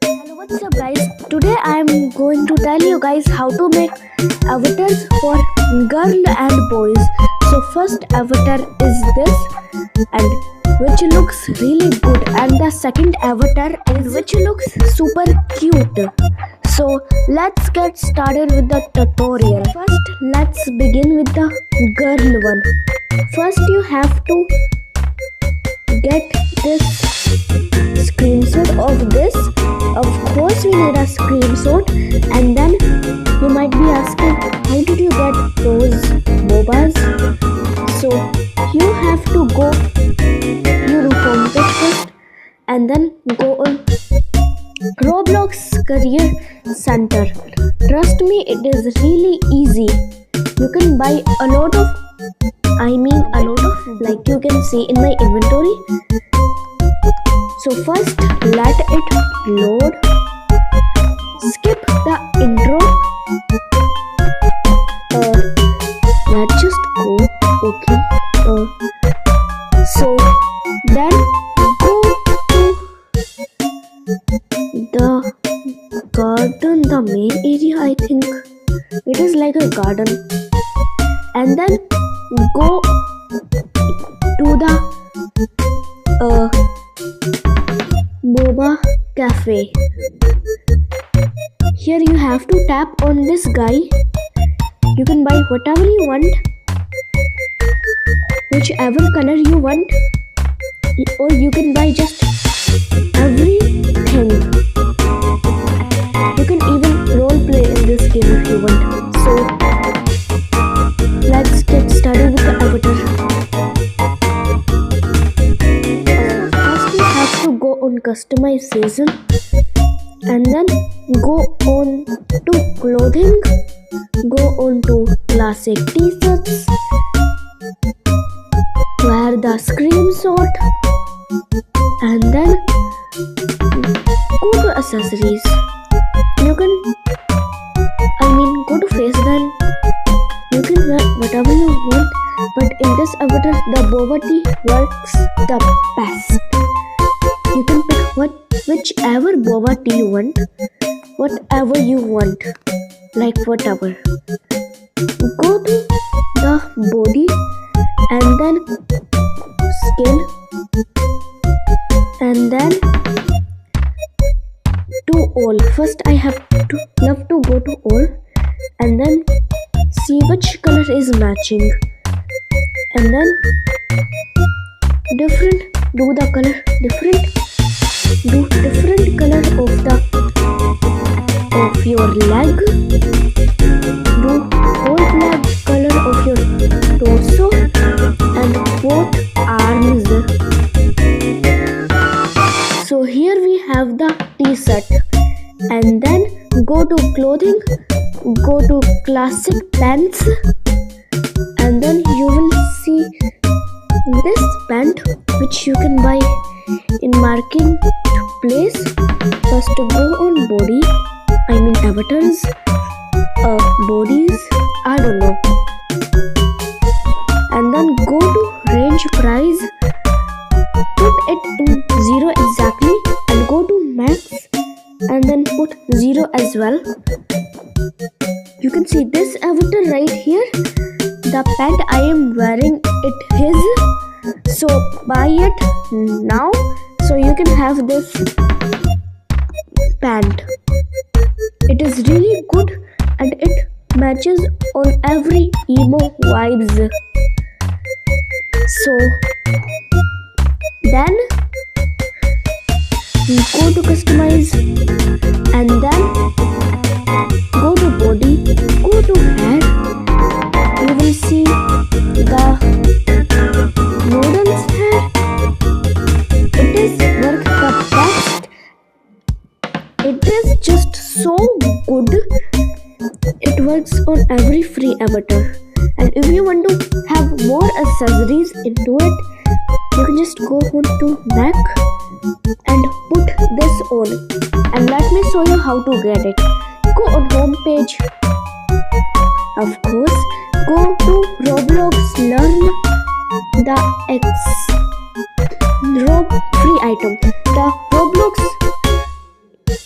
Hello, what's up, guys? Today I am going to tell you guys how to make avatars for girl and boys. So first avatar is this, and which looks really good, and the second avatar is which looks super cute. So let's get started with the tutorial. First, let's begin with the girl one. First, you have to get this screenshot of this. Of course we need a screenshot, and then you might be asking, how did you get those bobas? So you have to go your homepage first, and then go on Roblox Career Center. Trust me, it is really easy. You can buy a lot of, like you can see in my inventory. So first, let it load. Skip the intro. Let's just go. Okay. So then go to the garden, the main area. I think it is like a garden, and then go to the Boba Cafe. Here you have to tap on this guy. You can buy whatever you want, whichever color you want, or you can buy just everything. You can even role play in this game if you want. So let's get started with the avatar. Go on customization, and then go on to clothing, go on to classic t-shirts, wear the screenshot, and then go to accessories. You can go to face, then you can wear whatever you want, but in this avatar the boba tea works the best. You can pick whichever boba tea you want, whatever you want, like whatever. Go to the body, and then skin, and then to all. First I have to go to all, and then see which color is matching, and then do the color different. Do different color of your leg. Do whole black color of your torso and both arms. So here we have the t-shirt, and then go to clothing, go to classic pants, and then you will see this pant which you can buy in marking place. First go on body, avatars, bodies, I don't know, and then go to range price, put it in 0 exactly, and go to max, and then put 0 as well. You can see this avatar right here. The pant I am wearing, it is, so buy it now so you can have this pant. It is really good, and it matches on every emo vibes. So then go to customize, and then go to body, go to hair. You will see the model's hair. It is work the best. It is just so good. It works on every free avatar. And if you want to have more accessories into it, you can just go on to neck and put this on. And let me show you how to get it. Go on home page. Of course, go to Roblox, learn the Rob free item. The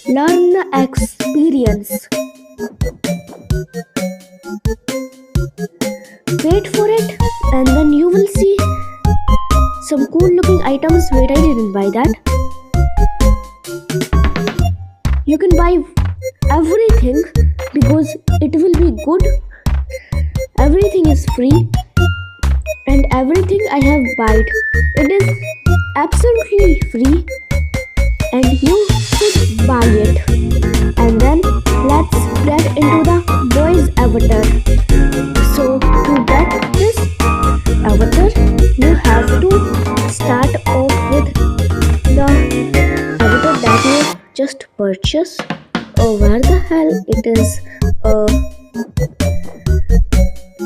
learn the experience. Wait for it, and then you will see some cool looking items. Wait, I didn't buy that. You can buy everything because it will be good. Everything is free, and everything I have bought, it is absolutely free, and you should buy it. And then let's get into the boys avatar. So to get this avatar, you have to start off with the avatar that you just purchased. Oh, where the hell it is?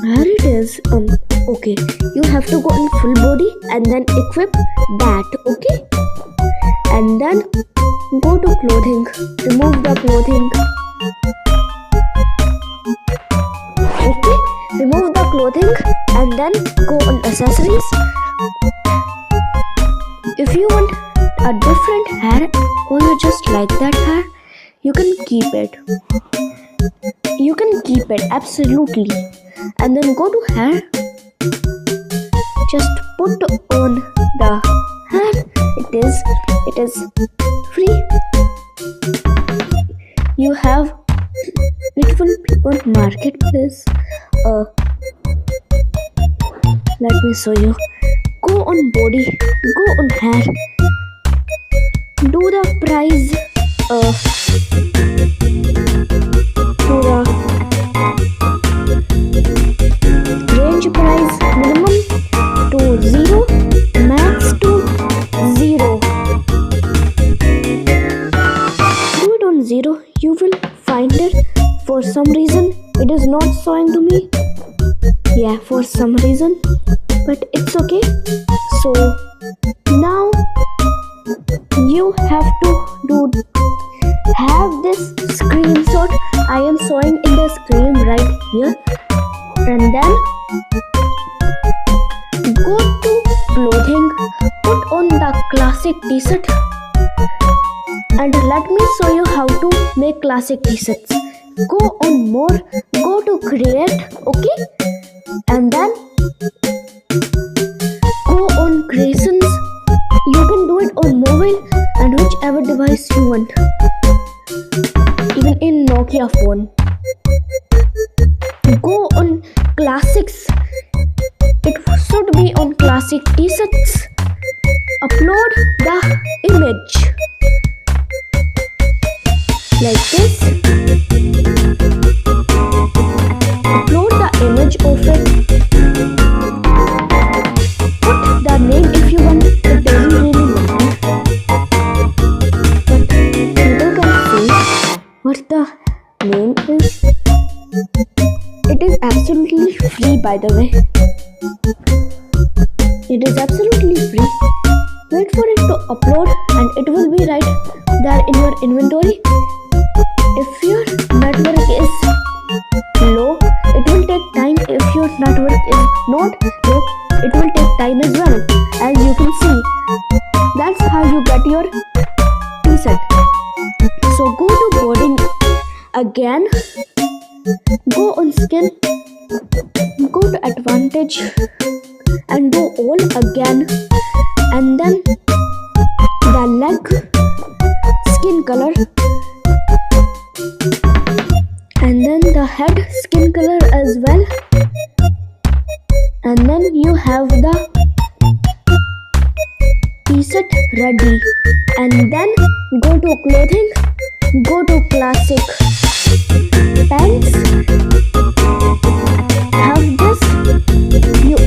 Where it is? Okay, you have to go in full body and then equip that. Okay, and then go to clothing. Remove the clothing. Okay, remove the clothing and then go on accessories. If you want a different hair or you just like that hair, you can keep it. You can keep it absolutely. And then go to hair. Just put on the hair. It is free. You have it will be on marketplace. Let me show you. Go on body. Go on hair. Do the price. Do the range price minimum to 0, max to 0. Do it on 0. You will find it. For some reason it is not showing to me. Yeah, for some reason, but it's okay. So now you have to have this screenshot I am showing in the screen right here, and then go to clothing, put on the classic t-shirt, and let me show you how to make classic t-shirts. Go on more, go to create, okay, and then go on creations. You can do it on mobile and whichever device you want, even in Nokia phone. Go on classics. It should be on classic t-shirts. Upload the image like this. Upload the image of it. Put the name if you want. It doesn't really matter, but people can see what the name is. It is absolutely free, by the way. It is absolutely free. Wait for it to upload and it will be right there in your inventory. If your network is low, it will take time. If your network is not low, it will take time as well. As you can see, that's how you get your t-shirt. So go to boarding again. Go on skin, go to advantage and do all again, and then the leg skin color, and then the head skin color as well, and then you have the t-shirt ready, and then go to clothing, go to classic pants. Have this. You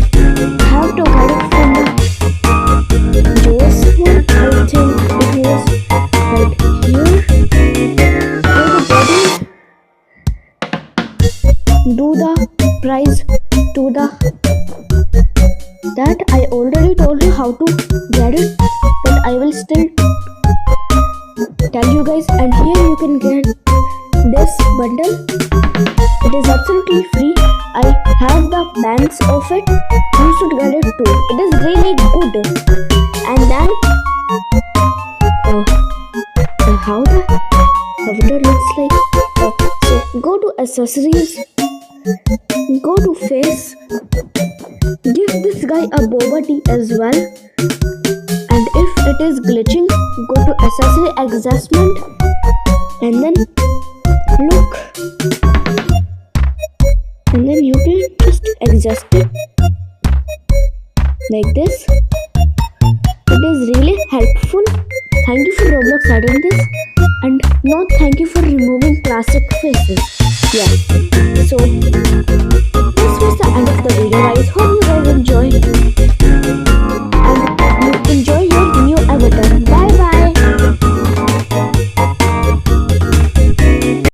have to get it from the Joe's one. I think it is right here. Go to body. Do the price to the that I already told you how to get it, but I will still tell you guys. And here you can get this bundle. It is absolutely free. I have the bands of it. You should get it too. It is really good. And then how the avatar looks like. So go to accessories, go to face, give this guy a boba tea as well, and if it is glitching, go to accessory adjustment and then look, and then you can just adjust it like this. It is really helpful. Thank you for Roblox adding this, and not thank you for removing classic faces. Yeah, so